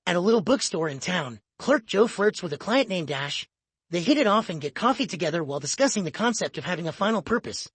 At a little bookstore in town, clerk Joe flirts with a client named Ash. They hit it off and get coffee together while discussing the concept of having a final purpose.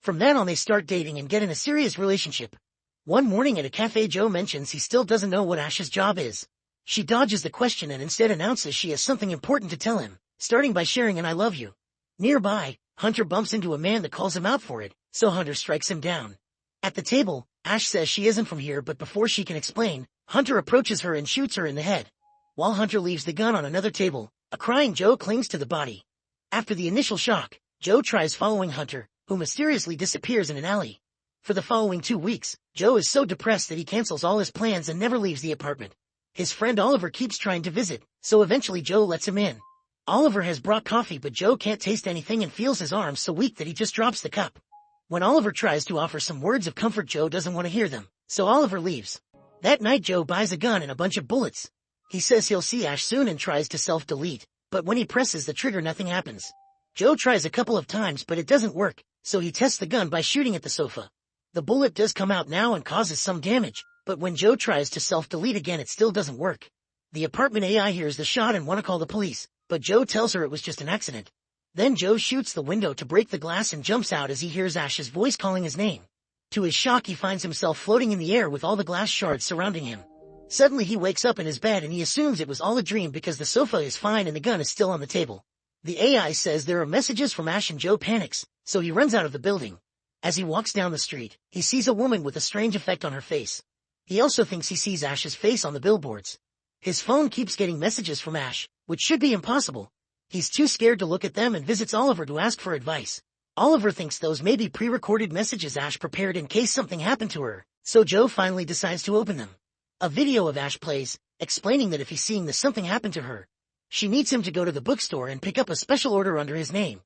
From then on they start dating and get in a serious relationship. One morning at a cafe, Joe mentions he still doesn't know what Ash's job is. She dodges the question and instead announces she has something important to tell him, starting by sharing an "I love you." Nearby, Hunter bumps into a man that calls him out for it, so Hunter strikes him down. At the table, Ash says she isn't from here, but before she can explain, Hunter approaches her and shoots her in the head. While Hunter leaves the gun on another table, a crying Joe clings to the body. After the initial shock, Joe tries following Hunter, who mysteriously disappears in an alley. For the following 2 weeks, Joe is so depressed that he cancels all his plans and never leaves the apartment. His friend Oliver keeps trying to visit, so eventually Joe lets him in. Oliver has brought coffee, but Joe can't taste anything and feels his arms so weak that he just drops the cup. When Oliver tries to offer some words of comfort, Joe doesn't want to hear them, so Oliver leaves. That night Joe buys a gun and a bunch of bullets. He says he'll see Ash soon and tries to self-delete, but when he presses the trigger nothing happens. Joe tries a couple of times but it doesn't work, so he tests the gun by shooting at the sofa. The bullet does come out now and causes some damage, but when Joe tries to self-delete again it still doesn't work. The apartment AI hears the shot and want to call the police, but Joe tells her it was just an accident. Then Joe shoots the window to break the glass and jumps out as he hears Ash's voice calling his name. To his shock he finds himself floating in the air with all the glass shards surrounding him. Suddenly he wakes up in his bed and he assumes it was all a dream because the sofa is fine and the gun is still on the table. The AI says there are messages from Ash and Joe panics, so he runs out of the building. As he walks down the street, he sees a woman with a strange effect on her face. He also thinks he sees Ash's face on the billboards. His phone keeps getting messages from Ash, which should be impossible. He's too scared to look at them and visits Oliver to ask for advice. Oliver thinks those may be pre-recorded messages Ash prepared in case something happened to her, so Joe finally decides to open them. A video of Ash plays, explaining that if he's seeing the something happened to her, she needs him to go to the bookstore and pick up a special order under his name.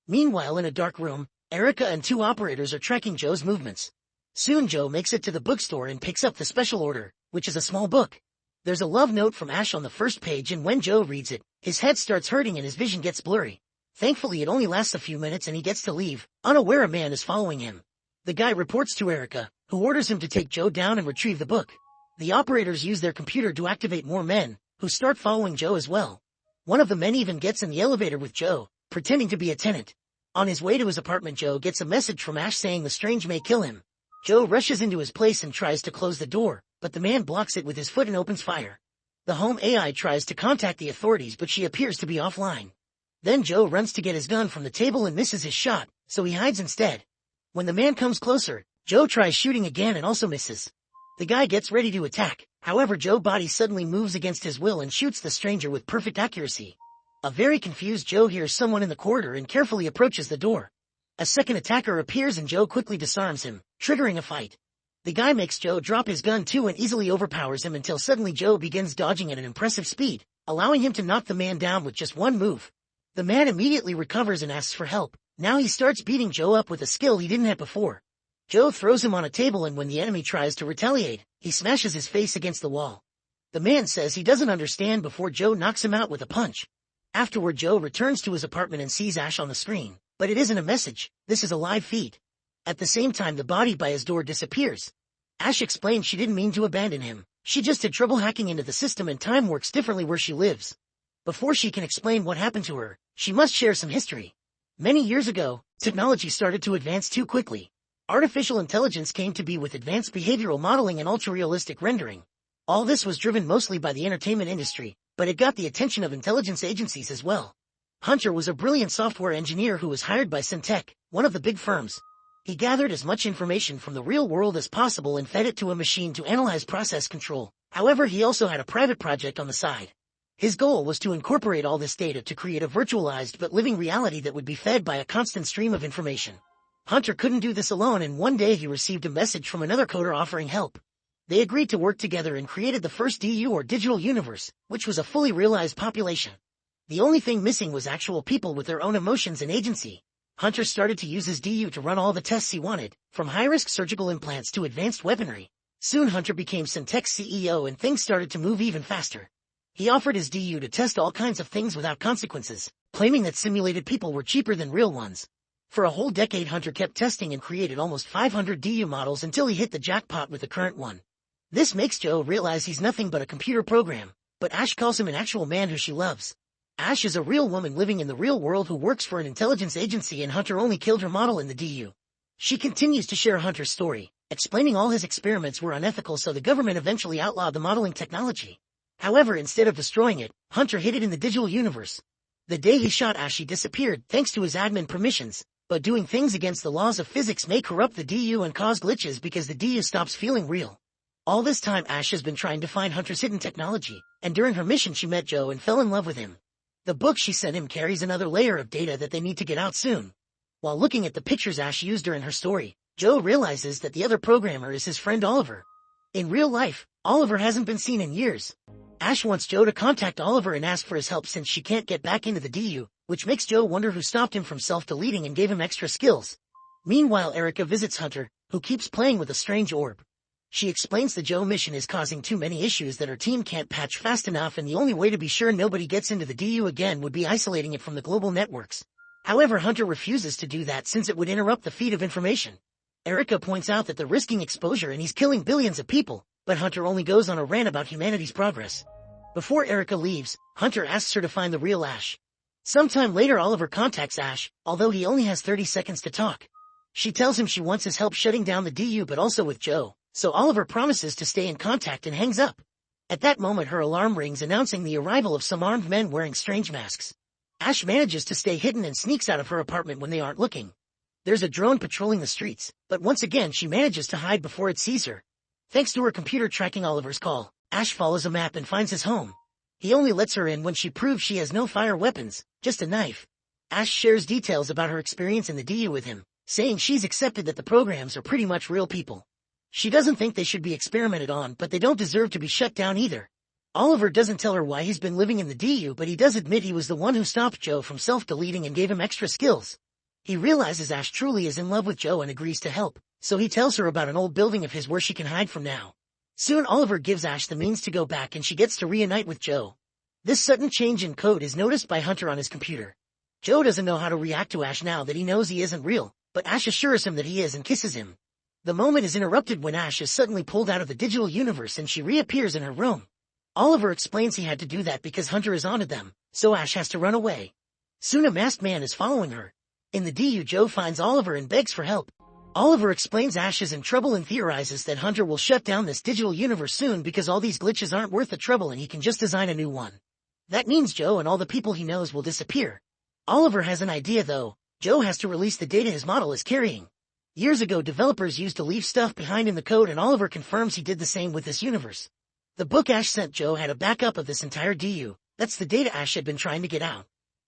Meanwhile, in a dark room, Erica and 2 operators are tracking Joe's movements. Soon Joe makes it to the bookstore and picks up the special order, which is a small book. There's a love note from Ash on the first page, and when Joe reads it, his head starts hurting and his vision gets blurry. Thankfully it only lasts a few minutes and he gets to leave, unaware a man is following him. The guy reports to Erica, who orders him to take Joe down and retrieve the book. The operators use their computer to activate more men, who start following Joe as well. One of the men even gets in the elevator with Joe, pretending to be a tenant. On his way to his apartment, Joe gets a message from Ash saying the strange may kill him. Joe rushes into his place and tries to close the door, but the man blocks it with his foot and opens fire. The home AI tries to contact the authorities, but she appears to be offline. Then Joe runs to get his gun from the table and misses his shot, so he hides instead. When the man comes closer, Joe tries shooting again and also misses. The guy gets ready to attack, however Joe's body suddenly moves against his will and shoots the stranger with perfect accuracy. A very confused Joe hears someone in the corridor and carefully approaches the door. A second attacker appears and Joe quickly disarms him, triggering a fight. The guy makes Joe drop his gun too and easily overpowers him until suddenly Joe begins dodging at an impressive speed, allowing him to knock the man down with just one move. The man immediately recovers and asks for help. Now he starts beating Joe up with a skill he didn't have before. Joe throws him on a table and when the enemy tries to retaliate, he smashes his face against the wall. The man says he doesn't understand before Joe knocks him out with a punch. Afterward, Joe returns to his apartment and sees Ash on the screen, but it isn't a message, this is a live feed. At the same time, the body by his door disappears. Ash explains she didn't mean to abandon him, she just had trouble hacking into the system and time works differently where she lives. Before she can explain what happened to her, she must share some history. Many years ago, technology started to advance too quickly. Artificial intelligence came to be with advanced behavioral modeling and ultra-realistic rendering. All this was driven mostly by the entertainment industry, but it got the attention of intelligence agencies as well. Hunter was a brilliant software engineer who was hired by Syntech, one of the big firms. He gathered as much information from the real world as possible and fed it to a machine to analyze process control. However, he also had a private project on the side. His goal was to incorporate all this data to create a virtualized but living reality that would be fed by a constant stream of information. Hunter couldn't do this alone, and one day he received a message from another coder offering help. They agreed to work together and created the first DU or digital universe, which was a fully realized population. The only thing missing was actual people with their own emotions and agency. Hunter started to use his DU to run all the tests he wanted, from high-risk surgical implants to advanced weaponry. Soon Hunter became Syntech's CEO and things started to move even faster. He offered his DU to test all kinds of things without consequences, claiming that simulated people were cheaper than real ones. For a whole decade Hunter kept testing and created almost 500 DU models until he hit the jackpot with the current one. This makes Joe realize he's nothing but a computer program, but Ash calls him an actual man who she loves. Ash is a real woman living in the real world who works for an intelligence agency, and Hunter only killed her model in the DU. She continues to share Hunter's story, explaining all his experiments were unethical, so the government eventually outlawed the modeling technology. However, instead of destroying it, Hunter hid it in the digital universe. The day he shot Ash, he disappeared thanks to his admin permissions, but doing things against the laws of physics may corrupt the DU and cause glitches because the DU stops feeling real. All this time Ash has been trying to find Hunter's hidden technology, and during her mission she met Joe and fell in love with him. The book she sent him carries another layer of data that they need to get out soon. While looking at the pictures Ash used during her story, Joe realizes that the other programmer is his friend Oliver. In real life, Oliver hasn't been seen in years. Ash wants Joe to contact Oliver and ask for his help since she can't get back into the DU, which makes Joe wonder who stopped him from self-deleting and gave him extra skills. Meanwhile, Erica visits Hunter, who keeps playing with a strange orb. She explains the Joe mission is causing too many issues that her team can't patch fast enough, and the only way to be sure nobody gets into the DU again would be isolating it from the global networks. However, Hunter refuses to do that since it would interrupt the feed of information. Erica points out that they're risking exposure and he's killing billions of people, but Hunter only goes on a rant about humanity's progress. Before Erica leaves, Hunter asks her to find the real Ash. Sometime later Oliver contacts Ash, although he only has 30 seconds to talk. She tells him she wants his help shutting down the DU but also with Joe, so Oliver promises to stay in contact and hangs up. At that moment her alarm rings announcing the arrival of some armed men wearing strange masks. Ash manages to stay hidden and sneaks out of her apartment when they aren't looking. There's a drone patrolling the streets, but once again she manages to hide before it sees her. Thanks to her computer tracking Oliver's call, Ash follows a map and finds his home. He only lets her in when she proves she has no fire weapons, just a knife. Ash shares details about her experience in the DU with him, saying she's accepted that the programs are pretty much real people. She doesn't think they should be experimented on, but they don't deserve to be shut down either. Oliver doesn't tell her why he's been living in the DU, but he does admit he was the one who stopped Joe from self-deleting and gave him extra skills. He realizes Ash truly is in love with Joe and agrees to help, so he tells her about an old building of his where she can hide from now. Soon Oliver gives Ash the means to go back and she gets to reunite with Joe. This sudden change in code is noticed by Hunter on his computer. Joe doesn't know how to react to Ash now that he knows he isn't real, but Ash assures him that he is and kisses him. The moment is interrupted when Ash is suddenly pulled out of the digital universe and she reappears in her room. Oliver explains he had to do that because Hunter is onto them, so Ash has to run away. Soon a masked man is following her. In the DU, Joe finds Oliver and begs for help. Oliver explains Ash is in trouble and theorizes that Hunter will shut down this digital universe soon because all these glitches aren't worth the trouble and he can just design a new one. That means Joe and all the people he knows will disappear. Oliver has an idea though. Joe has to release the data his model is carrying. Years ago developers used to leave stuff behind in the code, and Oliver confirms he did the same with this universe. The book Ash sent Joe had a backup of this entire DU. That's the data Ash had been trying to get out.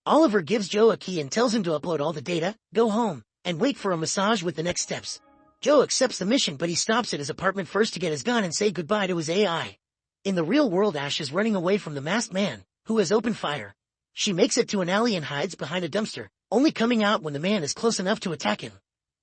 Oliver gives Joe a key and tells him to upload all the data, go home, and wait for a massage with the next steps. Joe accepts the mission, but he stops at his apartment first to get his gun and say goodbye to his AI. In the real world, Ash is running away from the masked man, who has opened fire. She makes it to an alley and hides behind a dumpster, only coming out when the man is close enough to attack him.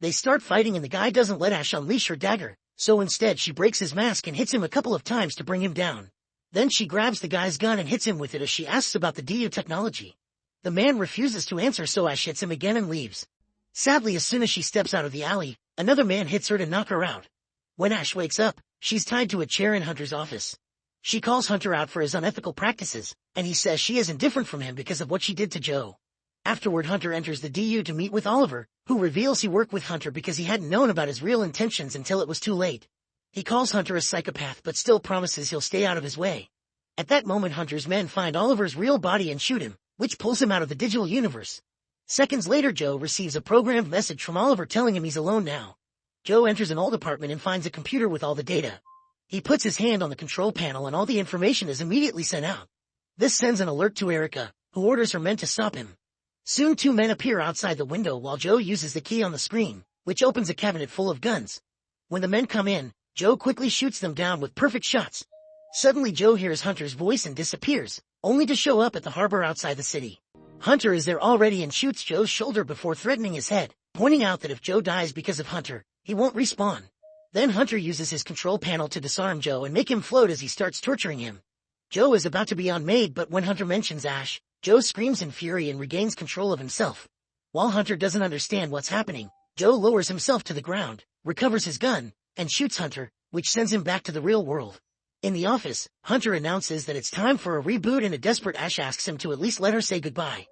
They start fighting and the guy doesn't let Ash unleash her dagger, so instead she breaks his mask and hits him a couple of times to bring him down. Then she grabs the guy's gun and hits him with it as she asks about the DU technology. The man refuses to answer, so Ash hits him again and leaves. Sadly, as soon as she steps out of the alley, another man hits her to knock her out. When Ash wakes up, she's tied to a chair in Hunter's office. She calls Hunter out for his unethical practices, and he says she isn't different from him because of what she did to Joe. Afterward, Hunter enters the DU to meet with Oliver, who reveals he worked with Hunter because he hadn't known about his real intentions until it was too late. He calls Hunter a psychopath but still promises he'll stay out of his way. At that moment, Hunter's men find Oliver's real body and shoot him, which pulls him out of the digital universe. Seconds later, Joe receives a programmed message from Oliver telling him he's alone now. Joe enters an old apartment and finds a computer with all the data. He puts his hand on the control panel and all the information is immediately sent out. This sends an alert to Erica, who orders her men to stop him. Soon 2 men appear outside the window while Joe uses the key on the screen, which opens a cabinet full of guns. When the men come in, Joe quickly shoots them down with perfect shots. Suddenly Joe hears Hunter's voice and disappears, only to show up at the harbor outside the city. Hunter is there already and shoots Joe's shoulder before threatening his head, pointing out that if Joe dies because of Hunter, he won't respawn. Then Hunter uses his control panel to disarm Joe and make him float as he starts torturing him. Joe is about to be unmade, but when Hunter mentions Ash, Joe screams in fury and regains control of himself. While Hunter doesn't understand what's happening, Joe lowers himself to the ground, recovers his gun, and shoots Hunter, which sends him back to the real world. In the office, Hunter announces that it's time for a reboot and a desperate Ash asks him to at least let her say goodbye.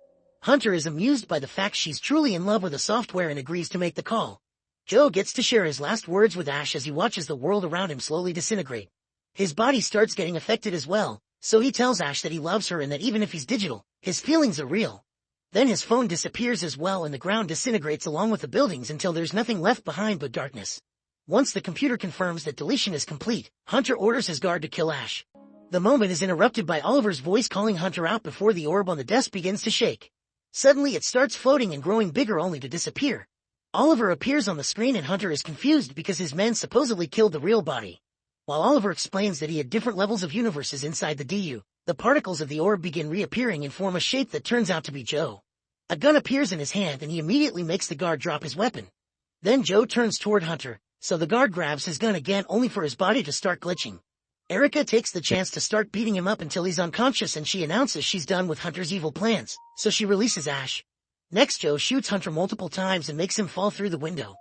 Hunter is amused by the fact she's truly in love with the software and agrees to make the call. Joe gets to share his last words with Ash as he watches the world around him slowly disintegrate. His body starts getting affected as well, so he tells Ash that he loves her and that even if he's digital, his feelings are real. Then his phone disappears as well and the ground disintegrates along with the buildings until there's nothing left behind but darkness. Once the computer confirms that deletion is complete, Hunter orders his guard to kill Ash. The moment is interrupted by Oliver's voice calling Hunter out before the orb on the desk begins to shake. Suddenly it starts floating and growing bigger only to disappear. Oliver appears on the screen and Hunter is confused because his men supposedly killed the real body. While Oliver explains that he had different levels of universes inside the DU, the particles of the orb begin reappearing and form a shape that turns out to be Joe. A gun appears in his hand and he immediately makes the guard drop his weapon. Then Joe turns toward Hunter, so the guard grabs his gun again only for his body to start glitching. Erica takes the chance to start beating him up until he's unconscious and she announces she's done with Hunter's evil plans, so she releases Ash. Next Joe shoots Hunter multiple times and makes him fall through the window.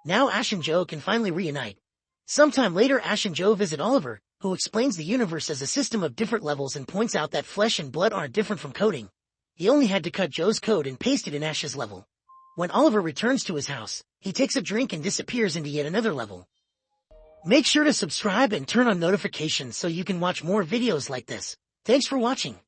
Now Ash and Joe can finally reunite. Sometime later Ash and Joe visit Oliver, who explains the universe as a system of different levels and points out that flesh and blood aren't different from coding. He only had to cut Joe's code and paste it in Ash's level. When Oliver returns to his house, he takes a drink and disappears into yet another level. Make sure to subscribe and turn on notifications so you can watch more videos like this. Thanks for watching.